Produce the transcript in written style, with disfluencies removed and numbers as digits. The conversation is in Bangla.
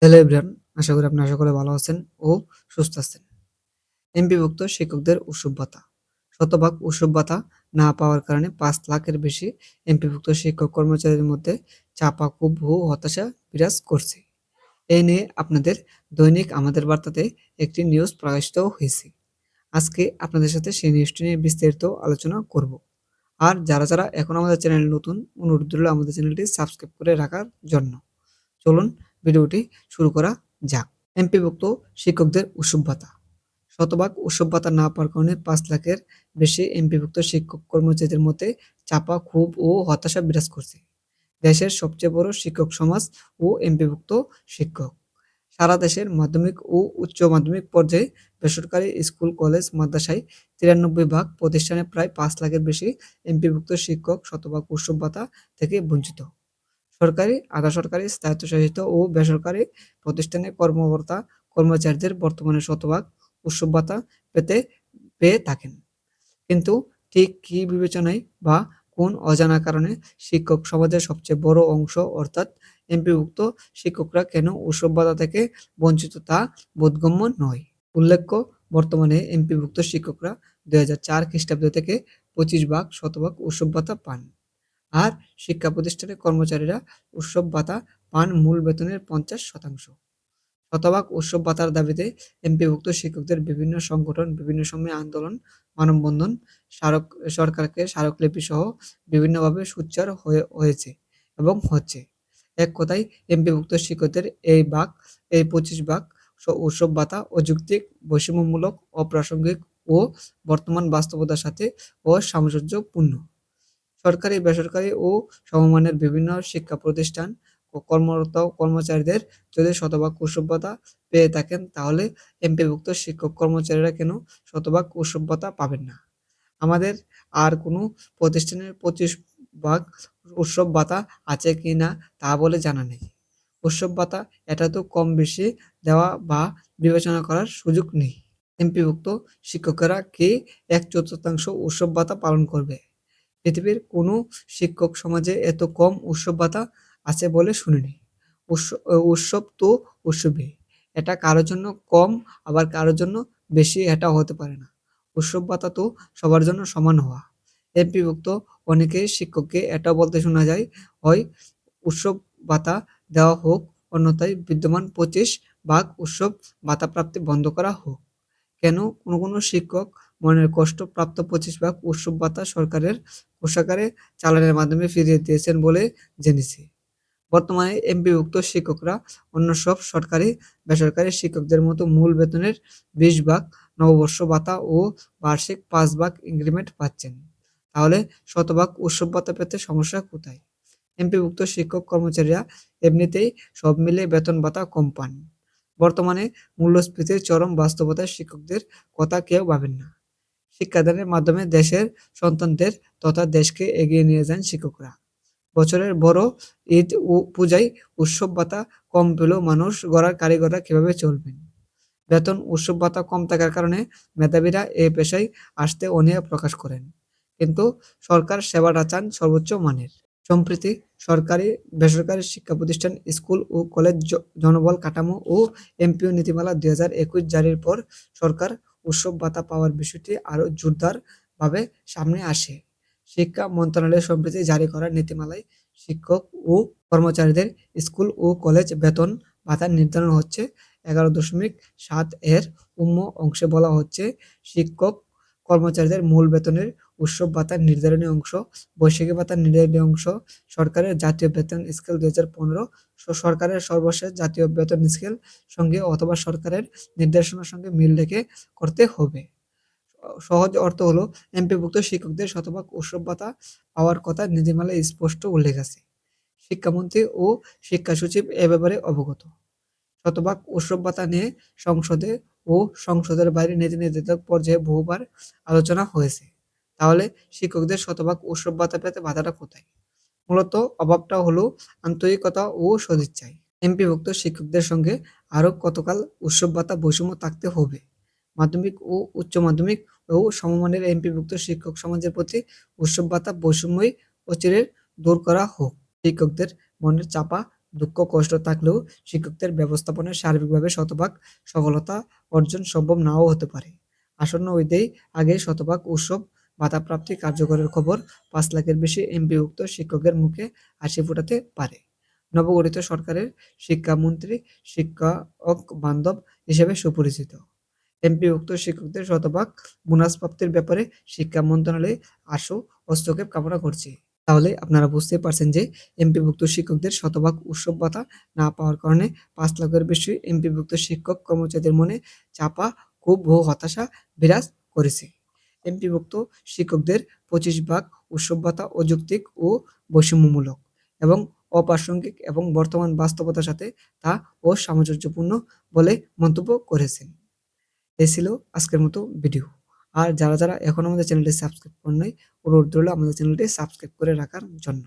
হ্যালো এভরিওয়ান, আশা করি আপনারা সকলে ভালো আছেন ও সুস্থ আছেন। এমপিভুক্ত শিক্ষকদের উৎসব ভাতা। শতভাগ উৎসব ভাতা না পাওয়ার কারণে ৫ লাখের বেশি এমপিভুক্ত শিক্ষক কর্মচারীদের মধ্যে চাপা ক্ষোভ ও হতাশা বিরাজ করছে। এই নিয়ে আপনাদের দৈনিক আমাদের বার্তাতে একটি নিউজ প্রকাশিত হয়েছে। আজকে আপনাদের সাথে সেই নিউজটি নিয়ে বিস্তারিত আলোচনা করব। আর যারা এখন আমাদের চ্যানেলে নতুন, অনুরোধ রইল আমাদের চ্যানেলটি সাবস্ক্রাইব করে রাখার জন্য। চলুন ভিডিওটি শুরু করা যাক। এমপিভুক্ত শিক্ষকদের উৎসব ভাতা। শতভাগ উৎসব ভাতা না পাওয়ার কারণে ৫ লাখের বেশি এমপিভুক্ত শিক্ষক কর্মচারীদের মধ্যে চাপা ক্ষোভ ও হতাশা বিরাজ করছে। দেশের সবচেয়ে বড় শিক্ষক সমাজ ও এমপিভুক্ত শিক্ষক। সারা দেশের মাধ্যমিক ও উচ্চ মাধ্যমিক পর্যায়ে বেসরকারি স্কুল, কলেজ, মাদ্রাসায় ৯৩ ভাগ প্রতিষ্ঠানে প্রায় ৫ লাখের বেশি এমপিভুক্ত শিক্ষক শতভাগ উৎসব ভাতা থেকে বঞ্চিত। সরকারি, আধা সরকারি, স্বায়ত্তশাসিত ও বেসরকারি প্রতিষ্ঠানে কর্মকর্তা কর্মচারীদের বর্তমানে শতভাগ উৎসব ভাতা পেয়ে থাকেন। কিন্তু ঠিক কী বিবেচনায় বা কোন অজানা কারণে শিক্ষক সমাজের সবচেয়ে বড় অংশ অর্থাৎ এমপিভুক্ত শিক্ষকরা কেন উৎসব ভাতা থেকে বঞ্চিত তা বোধগম্য নয়। উল্লেখ্য, বর্তমানে এমপিভুক্ত শিক্ষকরা ২০০৪ খ্রিস্টাব্দ থেকে ২৫ ভাগ শতভাগ উৎসব ভাতা পান। আর শিক্ষা প্রতিষ্ঠানের কর্মচারীরা উৎসব ভাতা পান মূল বেতনের ৫০%। শতভাগ উৎসব ভাতার দাবিতে এমপিভুক্ত শিক্ষকদের বিভিন্ন সংগঠন বিভিন্ন সময়ে আন্দোলন, মানববন্ধন, সরকারকে স্মারকলিপি সহ বিভিন্নভাবে সোচ্চার হয়েছে এবং হচ্ছে। এক কথায় এমপিভুক্ত শিক্ষকদের এই ২৫ ভাগ উৎসব ভাতা অযৌক্তিক, বৈষম্যমূলক, অপ্রাসঙ্গিক ও বর্তমান বাস্তবতার সাথে অসামঞ্জস্যপূর্ণ। সরকারি, বেসরকারি ও সমমানের বিভিন্ন শিক্ষা প্রতিষ্ঠান ও কর্মরত কর্মচারীদের যদি শতভাগ উৎসব ভাতা পেয়ে থাকেন, তাহলে এমপিভুক্ত শিক্ষক কর্মচারীরা কেন শতভাগ উৎসব ভাতা পাবেন না? আমাদের আর কোনো প্রতিষ্ঠানের ২৫ ভাগ উৎসব ভাতা আছে কি না তা বলে জানা নেই। উৎসব ভাতা এটা তো কম বেশি দেওয়া বা বিবেচনা করার সুযোগ নেই। এমপিভুক্ত শিক্ষকেরা কি ১/৪ উৎসব ভাতা পালন করবে? পৃথিবীর কোনো শিক্ষক সমাজে এত কম উৎসব ভাতা আছে বলে শুনিনি। উৎসব তো উৎসবই। এটা কারোর জন্য কম, আবার কারোর জন্য বেশি এটা হতে পারে না। উৎসব ভাতা তো সবার জন্য সমান হওয়া। এমপিভুক্ত অনেকেই শিক্ষককে এটাও বলতে শোনা যায়, হয় উৎসব ভাতা দেওয়া হোক, অন্যথায় বিদ্যমান ২৫ ভাগ উৎসব ভাতা প্রাপ্তি বন্ধ করা হোক। কেন কোনো শিক্ষক মনের কষ্ট প্রাপ্ত ২৫ ভাগ উৎসব ভাতা সরকারের কোষাগারে চালানের মাধ্যমে ফিরিয়ে দিয়েছেন বলে জেনেছি। বর্তমানে এমপিভুক্ত শিক্ষকরা অন্য সব সরকারি, বেসরকারি শিক্ষকদের মতো মূল বেতনের ২০ ভাগ নববর্ষ ভাতা ও বার্ষিক ৫ ভাগ ইনক্রিমেন্ট পাচ্ছেন। তাহলে শতভাগ উৎসব ভাতা পেতে সমস্যা কোথায়? এমপিভুক্ত শিক্ষক কর্মচারীরা এমনিতেই সব মিলিয়ে বেতন ভাতা কম পান। বর্তমানে মূল্যস্ফীতির চরম বাস্তবতায় শিক্ষকদের কথা কেউ ভাবেন না। শিক্ষাদানের মাধ্যমে দেশের সন্তানদের তথা দেশকে এগিয়ে নিয়ে যান শিক্ষকরা। বছরের বড় ঈদ ও পূজায় উৎসব ভাতা কম পেলেও মানুষ গড়ার কারিগররা কীভাবে চলবেন? বেতন, উৎসব ভাতা কম থাকার কারণে মেধাবীরা এ পেশায় আসতে অনীহা প্রকাশ করেন। কিন্তু সরকার সেবাটা চান সর্বোচ্চ মানের। সম্প্রতি সরকারি, বেসরকারি শিক্ষা প্রতিষ্ঠান, স্কুল ও কলেজ জনবল কাঠামো ও এমপিও নীতিমালা ২০২১ জারির পর সরকার উৎসব ভাতা পাওয়ার বিষয়টি আরও জোরদারভাবে সামনে আসে। শিক্ষা মন্ত্রণালয় সম্প্রতি জারি করা নীতিমালায় শিক্ষক ও কর্মচারীদের স্কুল ও কলেজ বেতন ভাতা নির্ধারণ হচ্ছে ১১.৭ এর অংশে বলা হচ্ছে, শিক্ষক কর্মচারীদের মূল বেতনের উৎসব ভাতার নির্ধারণী অংশ, বৈশাখী ভাতার নির্ধারণী অংশ সরকারের জাতীয় বেতন স্কেল ২০১৫, সরকারের সর্বশেষ জাতীয় বেতন স্কেল সঙ্গে অথবা সরকারের নির্দেশনার সঙ্গে মিল রেখে করতে হবে। সহজ অর্থ হলো, এমপিভুক্ত শিক্ষকদের শতভাগ উৎসব ভাতা পাওয়ার কথা নীতিমালায় স্পষ্ট উল্লেখ আছে। শিক্ষামন্ত্রী ও শিক্ষা সচিব এ ব্যাপারে অবগত। শতভাগ উৎসব ভাতা নিয়ে সংসদে ও সংসদের বাইরে নীতি নির্ধারক পর্যায়ে বহুবার আলোচনা হয়েছে। তাহলে শিক্ষকদের শতভাগ উৎসব ভাতা পেতে বাধাটা কোথায়? মূলত অভাবটা হলো আন্তরিকতা ও সদিচ্ছায়। এমপিভুক্ত শিক্ষকদের সঙ্গে আরও কতকাল উৎসব ভাতা বৈষম্য থাকতে হবে? মাধ্যমিক ও উচ্চ মাধ্যমিক ও সমমানের এমপিভুক্ত শিক্ষক সমাজের প্রতি উৎসব ভাতা বৈষম্যই অচিরে দূর করা হোক। শিক্ষকদের মনের চাপা দুঃখ কষ্ট থাকলেও শিক্ষকদের ব্যবস্থাপনায় সার্বিকভাবে শতভাগ সফলতা অর্জন সম্ভব নাও হতে পারে। আসন্ন ঈদের আগে শতভাগ উৎসব ভাতা প্রাপ্তি কার্যকরের খবর ৫ লাখের বেশি এমপিভুক্ত শিক্ষকের মুখে হাসি ফোটাতে পারে। নবগঠিত সরকারের শিক্ষামন্ত্রী শিক্ষক বান্ধব হিসেবে সুপরিচিত। এমপিভুক্ত শিক্ষকদের শতভাগ বোনাস প্রাপ্তির ব্যাপারে শিক্ষা মন্ত্রণালয় আশু হস্তক্ষেপ কামনা করছে। তাহলে আপনারা বুঝতে পারছেন যে এমপিভুক্ত শিক্ষকদের শতভাগ উৎসব ভাতা না পাওয়ার কারণে ৫ লাখের বেশি এমপিভুক্ত শিক্ষক কর্মচারীদের মনে চাপা ক্ষোভ ও হতাশা বিরাজ করেছে। এমপিভুক্ত শিক্ষকদের ২৫ ভাগ উৎসব ভাতা অযৌক্তিক ও বৈষম্যমূলক এবং অপ্রাসঙ্গিক এবং বর্তমান বাস্তবতার সাথে তা অসামঞ্জস্যপূর্ণ বলে মন্তব্য করেছেন। এই ছিল আজকের মতো ভিডিও। আর যারা এখনো আমাদের চ্যানেলটি সাবস্ক্রাইব করেন নাই, অনুরোধ রইল আমাদের চ্যানেলটি সাবস্ক্রাইব করে রাখার জন্য।